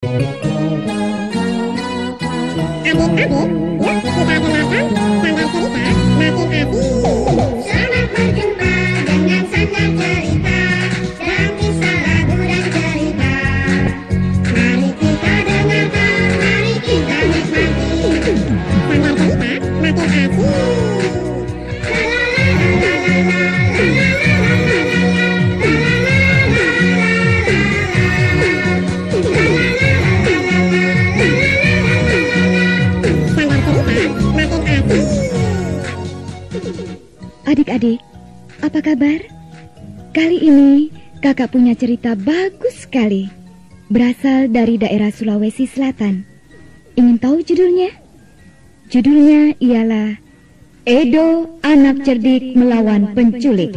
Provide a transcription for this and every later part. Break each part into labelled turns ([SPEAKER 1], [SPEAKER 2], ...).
[SPEAKER 1] Adik-adik, yuk kita dengarkan sanggar cerita makin asik. Selamat berjumpa dengan sanggar cerita dan kisah lagu dan cerita. Mari kita dengarkan, mari kita nikmati. Sanggar cerita makin asik. La la la la la la la la
[SPEAKER 2] Adik-adik, apa kabar? Kali ini kakak punya cerita bagus sekali. Berasal dari daerah Sulawesi Selatan. Ingin tahu judulnya? Judulnya ialah Edo, Anak Cerdik Melawan Penculik.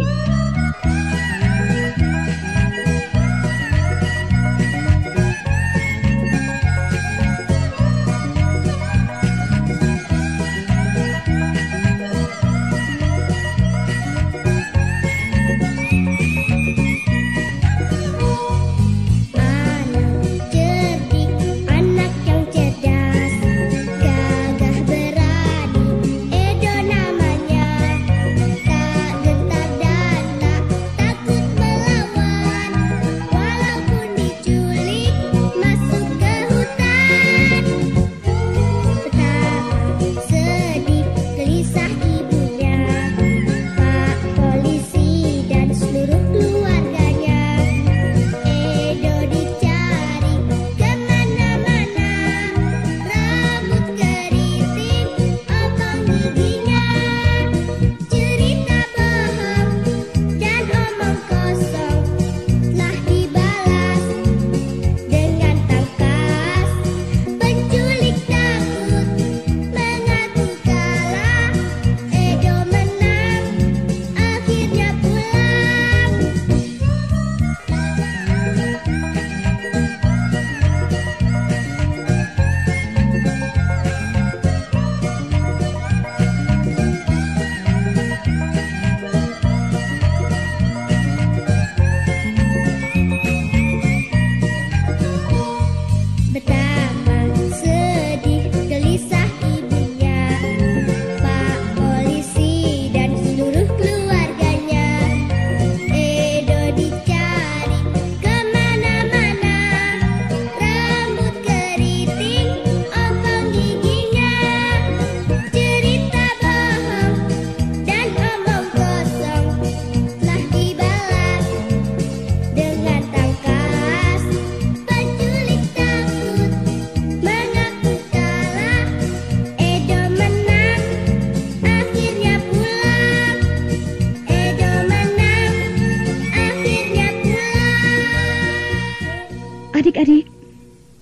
[SPEAKER 2] Adik-adik,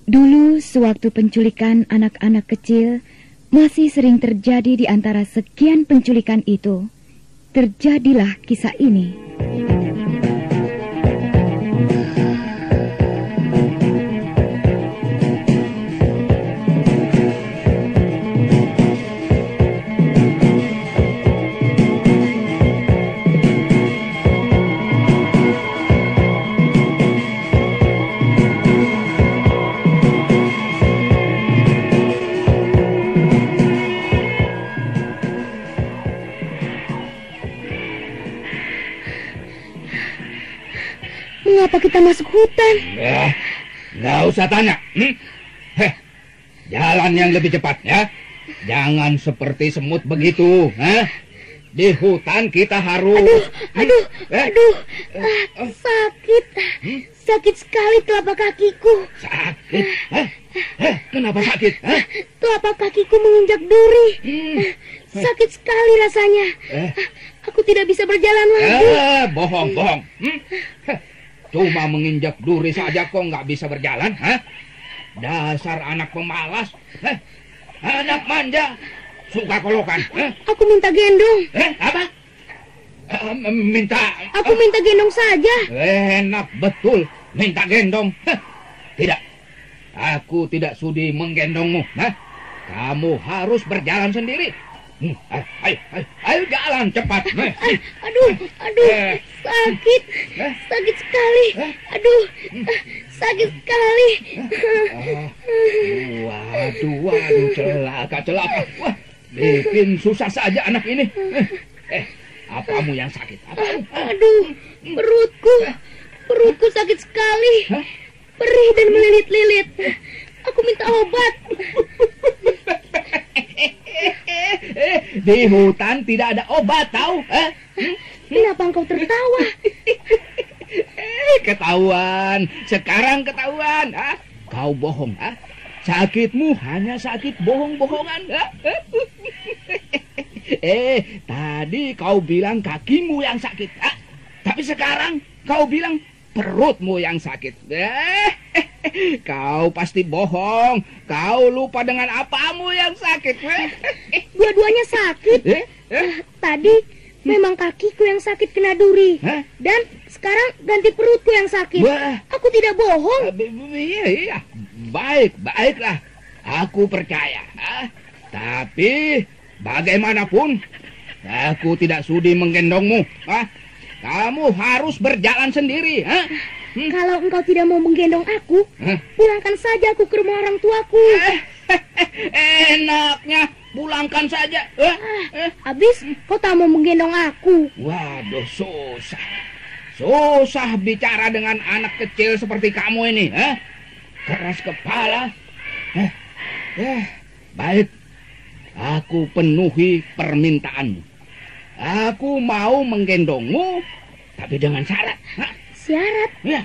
[SPEAKER 2] dulu sewaktu penculikan anak-anak kecil masih sering terjadi di antara sekian penculikan itu, terjadilah kisah ini. Mengapa kita masuk hutan?
[SPEAKER 3] Nggak usah tanya. Jalan yang lebih cepat ya. Jangan seperti semut begitu. Di hutan kita harus...
[SPEAKER 2] Aduh, sakit. Sakit sekali telapak kakiku.
[SPEAKER 3] Sakit? Kenapa sakit?
[SPEAKER 2] Telapak kakiku menginjak duri. Sakit sekali rasanya. Aku tidak bisa berjalan lagi.
[SPEAKER 3] Bohong. Cuma menginjak duri saja kok nggak bisa berjalan, Dasar anak pemalas, anak manja, suka kolokan.
[SPEAKER 2] Aku minta gendong.
[SPEAKER 3] Apa? Minta?
[SPEAKER 2] Aku minta gendong saja.
[SPEAKER 3] Enak betul, minta gendong. Tidak, aku tidak sudi menggendongmu. Kamu harus berjalan sendiri. Ayo jalan cepat.
[SPEAKER 1] Aduh, sakit. Sakit sekali. Aduh, sakit sekali.
[SPEAKER 3] Waduh, celaka. Wah, bikin susah saja anak ini. Apamu yang sakit?
[SPEAKER 1] Aduh, perutku sakit sekali. Perih dan melilit-lilit. Aku minta obat.
[SPEAKER 3] Di hutan tidak ada obat, tahu?
[SPEAKER 1] Kenapa engkau tertawa?
[SPEAKER 3] Ketahuan. Sekarang ketahuan. Kau bohong. Sakitmu hanya sakit bohong-bohongan. Tadi kau bilang kakimu yang sakit. Tapi sekarang kau bilang perutmu yang sakit. Kau pasti bohong. Kau lupa dengan apamu yang sakit.
[SPEAKER 1] Dua-duanya sakit. Tadi memang kakiku yang sakit kena duri. Dan sekarang ganti perutku yang sakit. Aku tidak bohong.
[SPEAKER 3] Iya. Baiklah. Aku percaya. Tapi bagaimanapun aku tidak sudi menggendongmu. Kamu harus berjalan sendiri.
[SPEAKER 1] Kalau engkau tidak mau menggendong aku, pulangkan saja aku ke rumah orang tuaku.
[SPEAKER 3] Enaknya pulangkan saja.
[SPEAKER 1] Habis kau tak mau menggendong aku.
[SPEAKER 3] Waduh, susah bicara dengan anak kecil seperti kamu ini. Keras kepala. Baik, aku penuhi permintaanmu. Aku mau menggendongmu, tapi dengan syarat.
[SPEAKER 1] Syarat?
[SPEAKER 3] Ya.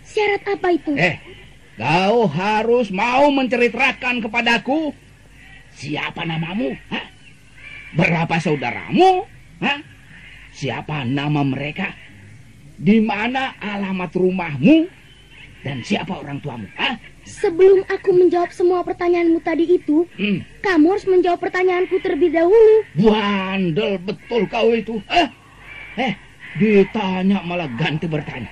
[SPEAKER 1] Syarat apa itu?
[SPEAKER 3] Kau harus mau menceritakan kepadaku siapa namamu, berapa saudaramu, siapa nama mereka, di mana alamat rumahmu, dan siapa orang tuamu.
[SPEAKER 1] Sebelum aku menjawab semua pertanyaanmu tadi itu, kamu harus menjawab pertanyaanku terlebih dahulu.
[SPEAKER 3] Bandel betul kau itu. Ditanya malah ganti bertanya.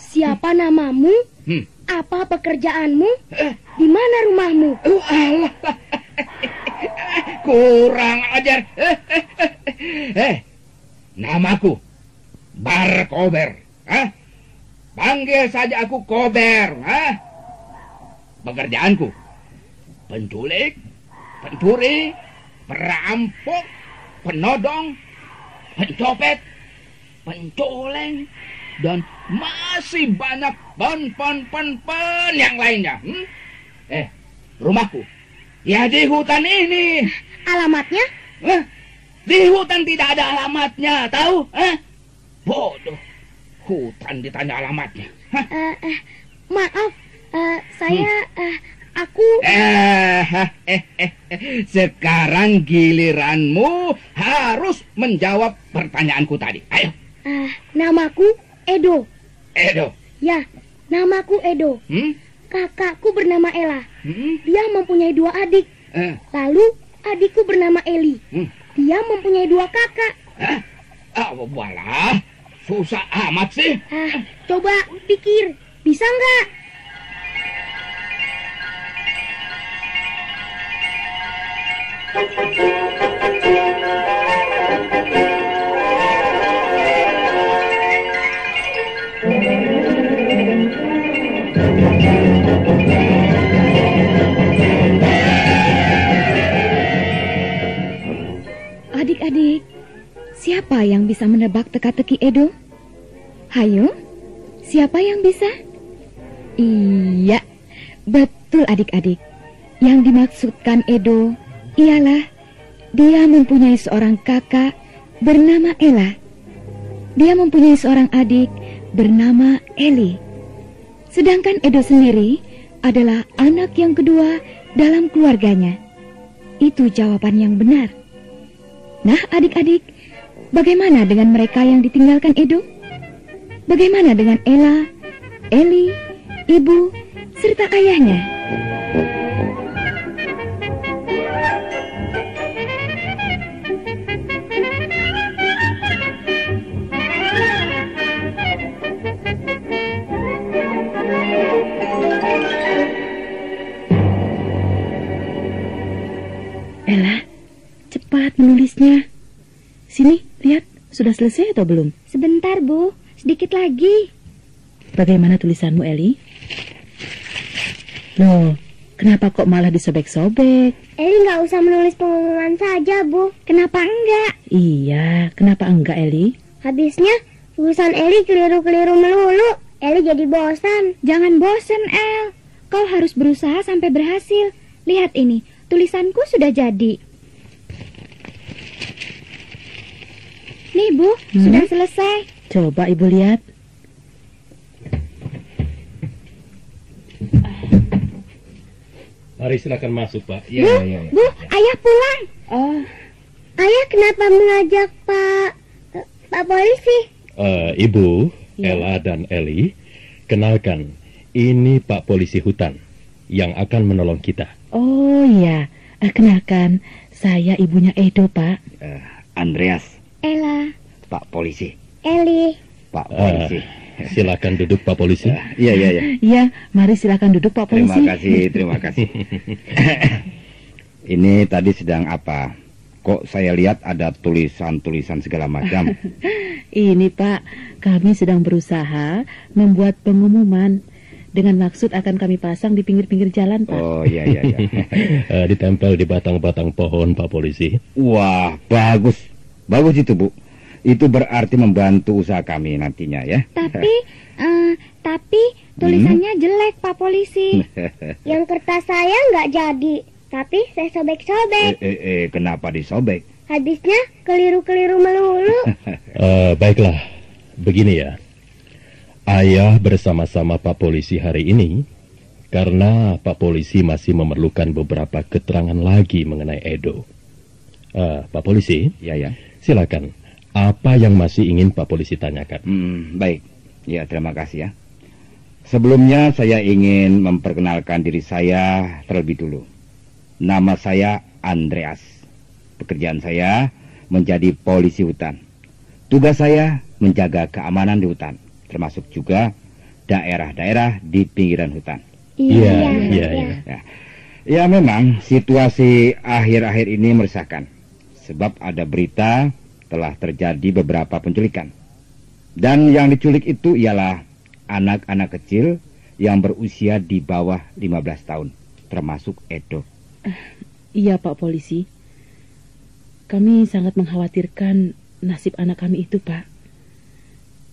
[SPEAKER 1] Siapa namamu? Apa pekerjaanmu? Di mana rumahmu?
[SPEAKER 3] Alah. Kurang ajar. Namaku Bar Kober. Panggil saja aku Kober. Pekerjaanku penculik, pencuri, perampok, penodong, pencopet, pencoleng, dan masih banyak pen yang lainnya. Rumahku ya di hutan ini.
[SPEAKER 1] Alamatnya?
[SPEAKER 3] Di hutan tidak ada alamatnya, tahu? Bodoh, hutan ditanya alamatnya.
[SPEAKER 1] Maaf, aku...
[SPEAKER 3] Sekarang giliranmu harus menjawab pertanyaanku tadi. Ayo.
[SPEAKER 1] Namaku Edo.
[SPEAKER 3] Edo?
[SPEAKER 1] Ya, namaku Edo. Kakakku bernama Ella. Dia mempunyai 2 adik. Lalu adikku bernama Eli. Dia mempunyai 2 kakak.
[SPEAKER 3] Walah, susah amat sih.
[SPEAKER 1] Coba pikir, bisa nggak?
[SPEAKER 2] Adik-adik, siapa yang bisa menebak teka-teki Edo? Hayo, siapa yang bisa? Iya, betul adik-adik. Yang dimaksudkan Edo ialah dia mempunyai seorang kakak bernama Ella. Dia mempunyai seorang adik bernama Eli. Sedangkan Edo sendiri adalah anak yang kedua dalam keluarganya. Itu jawaban yang benar. Nah adik-adik, bagaimana dengan mereka yang ditinggalkan Edo? Bagaimana dengan Ella, Eli, ibu, serta ayahnya?
[SPEAKER 4] cepat menulisnya. Sini, lihat. Sudah selesai atau belum?
[SPEAKER 2] Sebentar, Bu. Sedikit lagi.
[SPEAKER 4] Bagaimana tulisanmu, Eli? Loh, kenapa kok malah disobek-sobek?
[SPEAKER 1] Eli nggak usah menulis pengumuman saja, Bu.
[SPEAKER 2] Kenapa enggak?
[SPEAKER 4] Iya, kenapa enggak, Eli?
[SPEAKER 1] Habisnya tulisan Eli keliru-keliru melulu. Eli jadi bosan.
[SPEAKER 2] Jangan bosen, El. Kau harus berusaha sampai berhasil. Lihat ini, tulisanku sudah jadi. Nih, Bu, sudah selesai.
[SPEAKER 4] Coba Ibu lihat.
[SPEAKER 5] Mari silakan masuk, Pak.
[SPEAKER 3] Ya,
[SPEAKER 1] Bu,
[SPEAKER 3] ya, ya.
[SPEAKER 1] Bu, Ayah pulang.
[SPEAKER 4] Oh,
[SPEAKER 1] Ayah kenapa mengajak Pak polisi?
[SPEAKER 5] Ibu,
[SPEAKER 4] Ya.
[SPEAKER 5] Ella dan Eli, kenalkan, ini Pak Polisi Hutan yang akan menolong kita.
[SPEAKER 4] oh iya. Kenalkan, saya ibunya Edo, Pak.
[SPEAKER 3] Andreas,
[SPEAKER 2] Ella.
[SPEAKER 3] Pak Polisi.
[SPEAKER 1] Eli.
[SPEAKER 3] Pak Polisi.
[SPEAKER 5] Silakan duduk, Pak Polisi.
[SPEAKER 3] Iya, iya, iya.
[SPEAKER 4] Iya, mari silakan duduk, Pak Polisi.
[SPEAKER 3] Terima kasih, terima kasih. Ini tadi sedang apa? Kok saya lihat ada tulisan-tulisan segala macam.
[SPEAKER 4] Ini, Pak, kami sedang berusaha membuat pengumuman dengan maksud akan kami pasang di pinggir-pinggir jalan, Pak.
[SPEAKER 3] Oh, iya, iya, iya.
[SPEAKER 5] Ditempel di batang-batang pohon, Pak Polisi.
[SPEAKER 3] Wah, bagus. Bagus itu, Bu. Itu berarti membantu usaha kami nantinya, ya.
[SPEAKER 2] Tapi tulisannya jelek, Pak Polisi.
[SPEAKER 1] Yang kertas saya nggak jadi, tapi saya sobek-sobek.
[SPEAKER 3] Kenapa disobek?
[SPEAKER 1] Habisnya keliru-keliru melulu.
[SPEAKER 5] Baiklah, begini ya. Ayah bersama-sama Pak Polisi hari ini karena Pak Polisi masih memerlukan beberapa keterangan lagi mengenai Edo. Pak Polisi,
[SPEAKER 3] Ya, ya.
[SPEAKER 5] silakan. Apa yang masih ingin Pak Polisi tanyakan?
[SPEAKER 3] Baik. Ya, terima kasih ya. Sebelumnya saya ingin memperkenalkan diri saya terlebih dulu. Nama saya Andreas. Pekerjaan saya menjadi polisi hutan. Tugas saya menjaga keamanan di hutan, termasuk juga daerah-daerah di pinggiran hutan.
[SPEAKER 5] Iya.
[SPEAKER 3] Ya, memang situasi akhir-akhir ini meresahkan. Sebab ada berita telah terjadi beberapa penculikan. Dan yang diculik itu ialah anak-anak kecil yang berusia di bawah 15 tahun, termasuk Edo.
[SPEAKER 4] Iya, Pak Polisi. Kami sangat mengkhawatirkan nasib anak kami itu, Pak.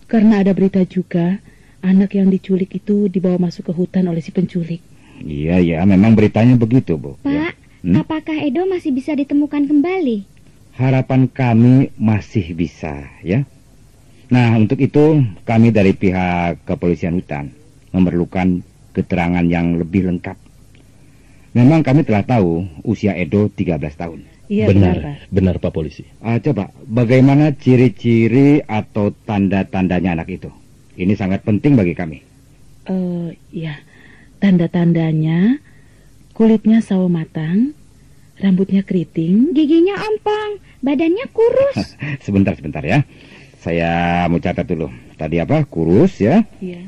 [SPEAKER 4] Karena ada berita juga, anak yang diculik itu dibawa masuk ke hutan oleh si penculik.
[SPEAKER 3] Iya, memang beritanya begitu, Bu.
[SPEAKER 2] Pak,
[SPEAKER 3] Ya.
[SPEAKER 2] apakah Edo masih bisa ditemukan kembali?
[SPEAKER 3] Harapan kami masih bisa, ya. Nah, untuk itu kami dari pihak kepolisian hutan memerlukan keterangan yang lebih lengkap. Memang kami telah tahu usia Edo 13 tahun.
[SPEAKER 4] Iya, benar, Pak.
[SPEAKER 5] Benar Pak Polisi.
[SPEAKER 3] Coba, bagaimana ciri-ciri atau tanda-tandanya anak itu? Ini sangat penting bagi kami.
[SPEAKER 4] Ya, tanda-tandanya kulitnya sawo matang, rambutnya keriting.
[SPEAKER 2] Giginya ompong, badannya kurus.
[SPEAKER 3] Sebentar ya. Saya mau catat dulu. Tadi apa? Kurus ya?
[SPEAKER 4] Iya.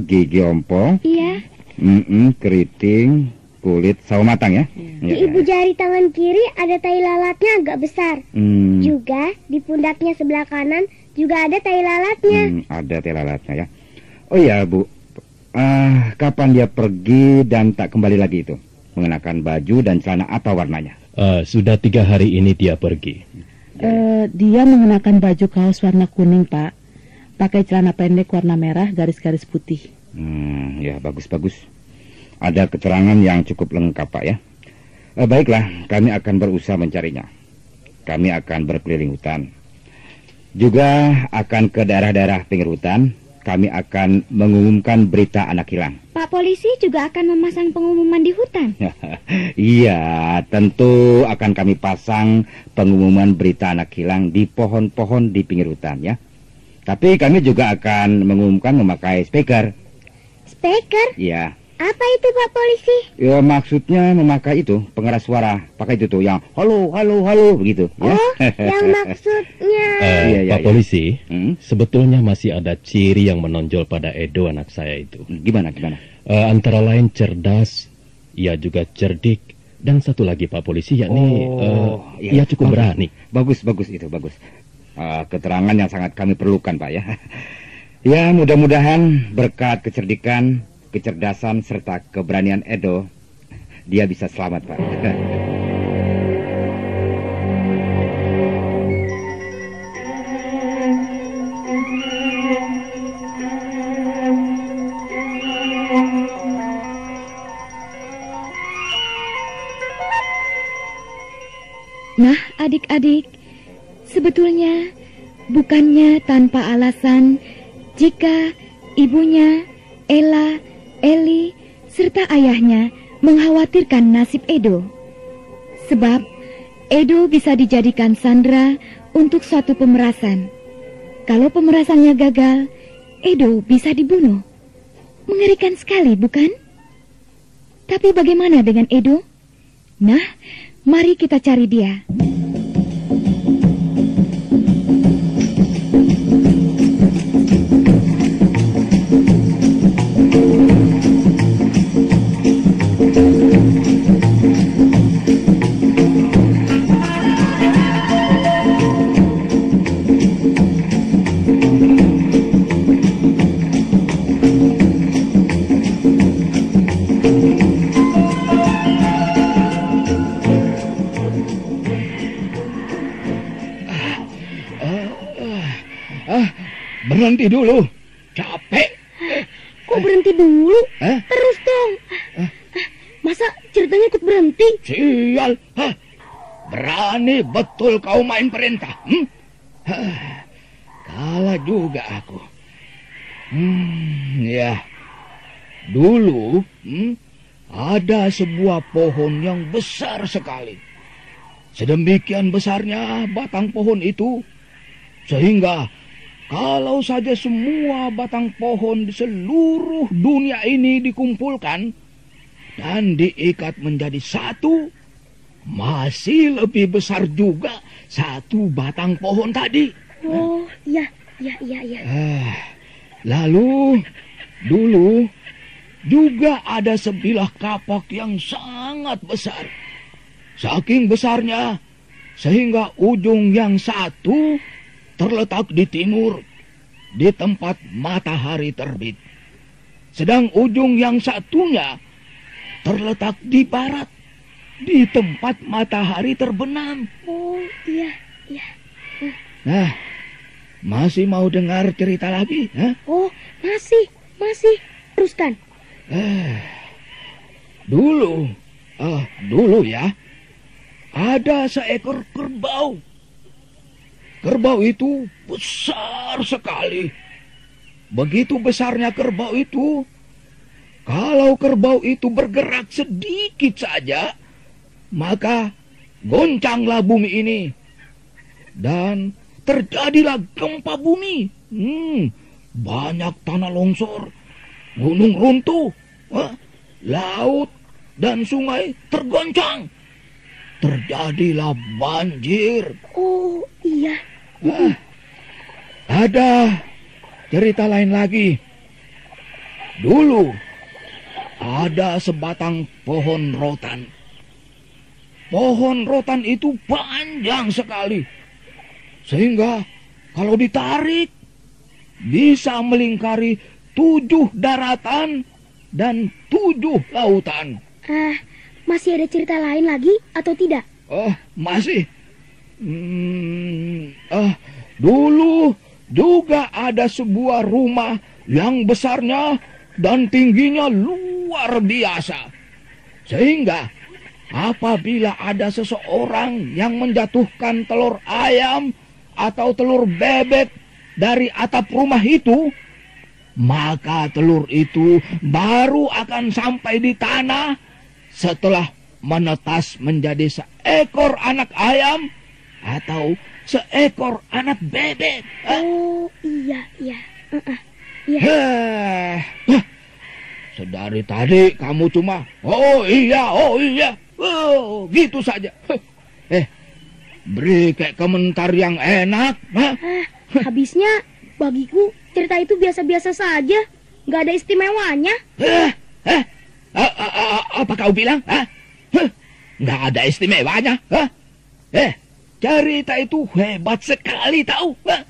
[SPEAKER 3] Gigi ompong.
[SPEAKER 2] Iya.
[SPEAKER 3] Keriting, kulit sawo matang ya?
[SPEAKER 1] Di ibu jari tangan kiri ada tai lalatnya agak besar. Juga di pundaknya sebelah kanan juga ada tai lalatnya.
[SPEAKER 3] Ada tai lalatnya ya. Oh iya, Bu. Kapan dia pergi dan tak kembali lagi itu? Mengenakan baju dan celana apa warnanya?
[SPEAKER 5] Sudah 3 hari ini dia pergi.
[SPEAKER 4] Dia mengenakan baju kaos warna kuning, Pak. Pakai celana pendek warna merah, garis-garis putih.
[SPEAKER 3] Ya, bagus. Ada keterangan yang cukup lengkap, Pak ya. Baiklah, kami akan berusaha mencarinya. Kami akan berkeliling hutan. Juga akan ke daerah-daerah pinggir hutan. Kami akan mengumumkan berita anak hilang.
[SPEAKER 2] Pak Polisi juga akan memasang pengumuman di hutan.
[SPEAKER 3] Iya, tentu akan kami pasang pengumuman berita anak hilang di pohon-pohon di pinggir hutan ya. Tapi kami juga akan mengumumkan memakai speaker.
[SPEAKER 1] Speaker?
[SPEAKER 3] Iya.
[SPEAKER 1] Apa itu, Pak Polisi?
[SPEAKER 3] Ya, maksudnya memakai itu pengeras suara. Pakai itu tuh yang halo begitu ya.
[SPEAKER 1] Oh, yang maksudnya...
[SPEAKER 3] Iya.
[SPEAKER 5] Pak Polisi, sebetulnya masih ada ciri yang menonjol pada Edo anak saya itu.
[SPEAKER 3] Gimana?
[SPEAKER 5] Antara lain cerdas, ia juga cerdik, Dan satu lagi Pak Polisi, yakni
[SPEAKER 3] iya.
[SPEAKER 5] ia cukup berani.
[SPEAKER 3] Bagus itu, bagus. Keterangan yang sangat kami perlukan, Pak, ya. Ya, mudah-mudahan berkat kecerdikan, kecerdasan, serta keberanian Edo, dia bisa selamat, Pak.
[SPEAKER 2] Nah, adik-adik, sebetulnya bukannya tanpa alasan jika ibunya, Ella, Eli, serta ayahnya mengkhawatirkan nasib Edo. Sebab Edo bisa dijadikan sandera untuk suatu pemerasan. Kalau pemerasannya gagal, Edo bisa dibunuh. Mengerikan sekali, bukan? Tapi bagaimana dengan Edo? Nah, mari kita cari dia.
[SPEAKER 3] Berhenti dulu. Capek.
[SPEAKER 6] Kok berhenti dulu?
[SPEAKER 3] Hah?
[SPEAKER 6] Terus dong. Masa ceritanya ikut berhenti?
[SPEAKER 3] Sial. Berani betul kau main perintah. Kalah juga aku. Ya. Dulu ada sebuah pohon yang besar sekali. Sedemikian besarnya batang pohon itu, sehingga kalau saja semua batang pohon di seluruh dunia ini dikumpulkan dan diikat menjadi satu, masih lebih besar juga satu batang pohon tadi.
[SPEAKER 6] Oh, iya.
[SPEAKER 3] Lalu, dulu juga ada sebilah kapak yang sangat besar. Saking besarnya, sehingga ujung yang satu terletak di timur, di tempat matahari terbit. Sedang ujung yang satunya terletak di barat, di tempat matahari terbenam.
[SPEAKER 6] Oh, iya.
[SPEAKER 3] Nah, masih mau dengar cerita lagi?
[SPEAKER 6] Oh, masih. Teruskan.
[SPEAKER 3] Dulu ya, ada seekor kerbau. Kerbau itu besar sekali. Begitu besarnya kerbau itu, kalau kerbau itu bergerak sedikit saja, maka goncanglah bumi ini. Dan terjadilah gempa bumi. Banyak tanah longsor, gunung runtuh, laut dan sungai tergoncang. Terjadilah banjir.
[SPEAKER 6] Oh, iya.
[SPEAKER 3] Ada cerita lain lagi. Dulu ada sebatang pohon rotan. Pohon rotan itu panjang sekali, sehingga kalau ditarik bisa melingkari 7 daratan dan 7 lautan.
[SPEAKER 6] Masih ada cerita lain lagi atau tidak?
[SPEAKER 3] Masih. Dulu juga ada sebuah rumah yang besarnya dan tingginya luar biasa. Sehingga apabila ada seseorang yang menjatuhkan telur ayam atau telur bebek dari atap rumah itu, maka telur itu baru akan sampai di tanah setelah menetas menjadi seekor anak ayam atau seekor anak bebek.
[SPEAKER 6] Oh, iya.
[SPEAKER 3] Sedari tadi kamu cuma oh iya, gitu saja. Beri kayak komentar yang enak.
[SPEAKER 6] Habisnya bagiku cerita itu biasa-biasa saja, nggak ada istimewanya.
[SPEAKER 3] Apa kau bilang? nggak ada istimewanya. Hah? Cerita itu hebat sekali tahu. Hah?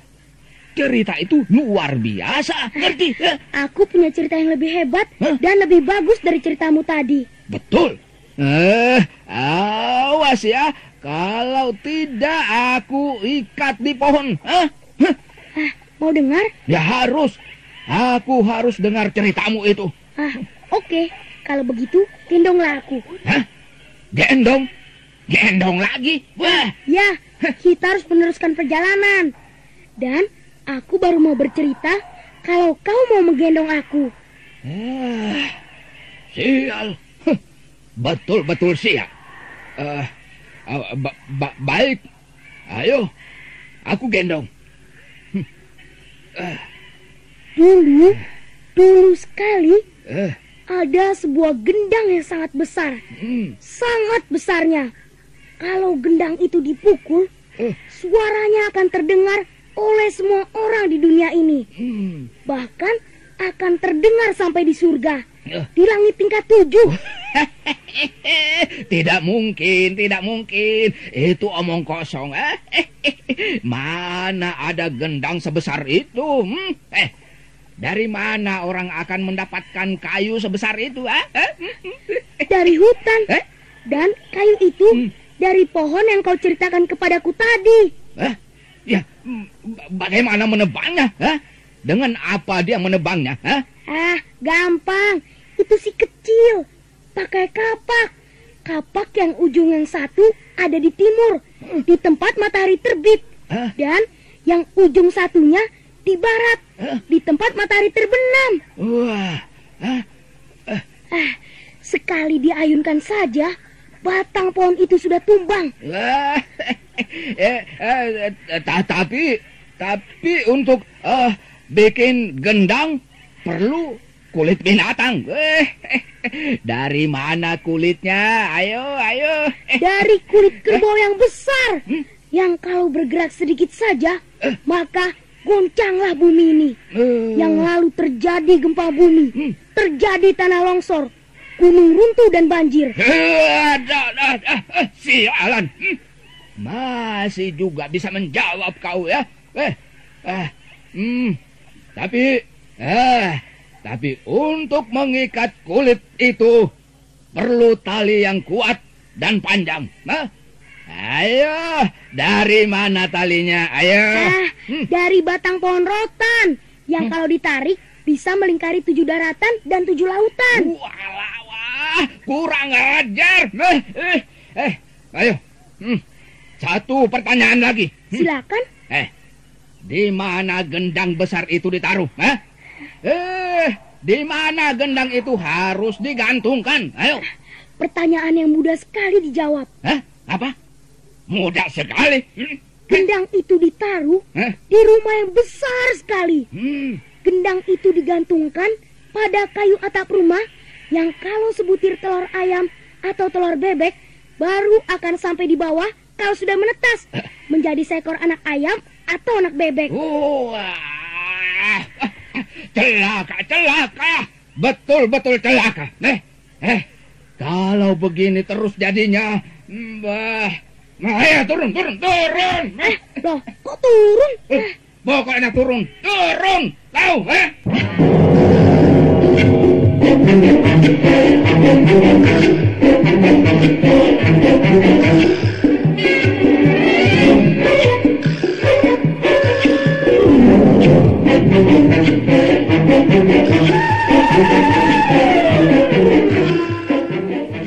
[SPEAKER 3] Cerita itu luar biasa, ngerti?
[SPEAKER 6] Aku punya cerita yang lebih hebat dan lebih bagus dari ceritamu tadi.
[SPEAKER 3] Betul. Awas ya, kalau tidak aku ikat di pohon.
[SPEAKER 6] Mau dengar?
[SPEAKER 3] Ya harus. Aku harus dengar ceritamu itu.
[SPEAKER 6] Oke. Kalau begitu, gendonglah aku.
[SPEAKER 3] Hah? Gendong? Gendong lagi? Wah.
[SPEAKER 6] Ya, kita harus meneruskan perjalanan. Dan aku baru mau bercerita kalau kau mau menggendong aku.
[SPEAKER 3] Sial. Betul-betul sial. Baik. Ayo, aku gendong.
[SPEAKER 6] Dulu sekali ada sebuah gendang yang sangat besar. Sangat besarnya. Kalau gendang itu dipukul, suaranya akan terdengar oleh semua orang di dunia ini. Bahkan akan terdengar sampai di surga, di langit tingkat 7.
[SPEAKER 3] Tidak mungkin. Itu omong kosong. Mana ada gendang sebesar itu? Dari mana orang akan mendapatkan kayu sebesar itu?
[SPEAKER 6] Dari hutan. Dan kayu itu dari pohon yang kau ceritakan kepadaku tadi.
[SPEAKER 3] Ya, bagaimana menebangnya? Dengan apa dia menebangnya?
[SPEAKER 6] Gampang. Itu si kecil. Pakai kapak. Kapak yang ujung yang satu ada di timur, di tempat matahari terbit. Dan yang ujung satunya di barat, di tempat matahari terbenam. Sekali diayunkan saja, batang pohon itu sudah tumbang.
[SPEAKER 3] Tapi untuk bikin gendang perlu kulit binatang. Dari mana kulitnya? Ayo.
[SPEAKER 6] Dari kulit kerbau yang besar, yang kalau bergerak sedikit saja, maka goncanglah bumi ini. Yang lalu terjadi gempa bumi, terjadi tanah longsor, gunung runtuh dan banjir.
[SPEAKER 3] Sialan. Masih juga bisa menjawab kau ya. Tapi untuk mengikat kulit itu perlu tali yang kuat dan panjang. Ayo, dari mana talinya? Ayo.
[SPEAKER 6] Dari batang pohon rotan yang kalau ditarik bisa melingkari 7 daratan dan 7 lautan.
[SPEAKER 3] Wah, kurang ajar. Ayo. Satu pertanyaan lagi.
[SPEAKER 6] Silakan.
[SPEAKER 3] Di mana gendang besar itu ditaruh? Di mana gendang itu harus digantungkan? Ayo.
[SPEAKER 6] Pertanyaan yang mudah sekali dijawab.
[SPEAKER 3] Apa? Mudah sekali.
[SPEAKER 6] Gendang itu ditaruh di rumah yang besar sekali. Gendang itu digantungkan pada kayu atap rumah yang kalau sebutir telur ayam atau telur bebek baru akan sampai di bawah kalau sudah menetas menjadi seekor anak ayam atau anak bebek. Celaka.
[SPEAKER 3] Betul-betul celaka. Kalau begini terus jadinya, ayo turun.
[SPEAKER 6] Loh, kok turun?
[SPEAKER 3] Pokoknya turun. Tahu,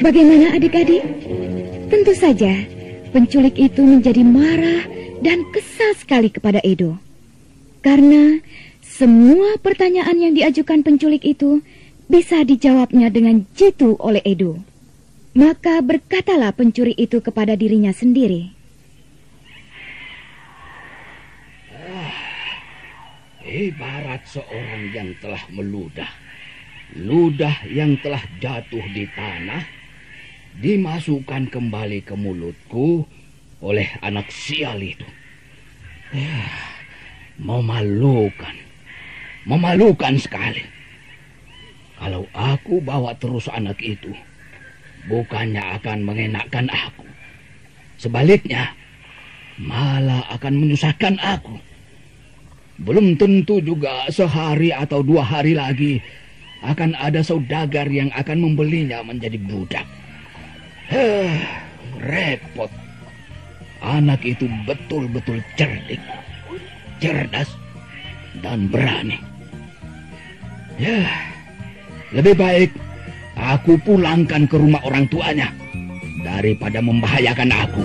[SPEAKER 2] Bagaimana adik-adik? Tentu saja penculik itu menjadi marah dan kesal sekali kepada Edo. Karena semua pertanyaan yang diajukan penculik itu bisa dijawabnya dengan jitu oleh Edo. Maka berkatalah pencuri itu kepada dirinya sendiri.
[SPEAKER 3] Ibarat seorang yang telah meludah. Ludah yang telah jatuh di tanah dimasukkan kembali ke mulutku oleh anak sial itu. Memalukan sekali. Kalau aku bawa terus anak itu,
[SPEAKER 7] bukannya akan mengenakkan aku. Sebaliknya, malah akan menyusahkan aku. Belum tentu juga sehari atau 2 hari lagi akan ada saudagar yang akan membelinya menjadi budak. Repot. Anak itu betul-betul cerdik, cerdas, dan berani. Lebih baik aku pulangkan ke rumah orang tuanya daripada membahayakan aku.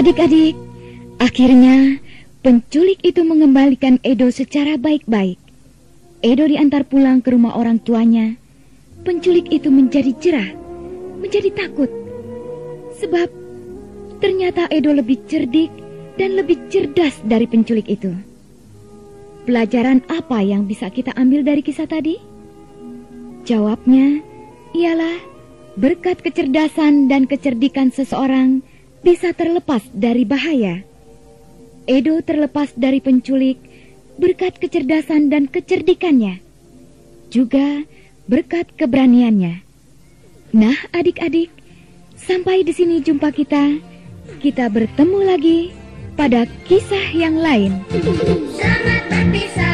[SPEAKER 2] Adik-adik, akhirnya penculik itu mengembalikan Edo secara baik-baik. Edo diantar pulang ke rumah orang tuanya. Penculik itu menjadi jerah, menjadi takut. Sebab ternyata Edo lebih cerdik dan lebih cerdas dari penculik itu. Pelajaran apa yang bisa kita ambil dari kisah tadi? Jawabnya ialah berkat kecerdasan dan kecerdikan seseorang bisa terlepas dari bahaya. Edo terlepas dari penculik berkat kecerdasan dan kecerdikannya, juga berkat keberaniannya. Nah, adik-adik, sampai di sini jumpa kita. Kita bertemu lagi pada kisah yang lain.
[SPEAKER 1] Selamat berpisah.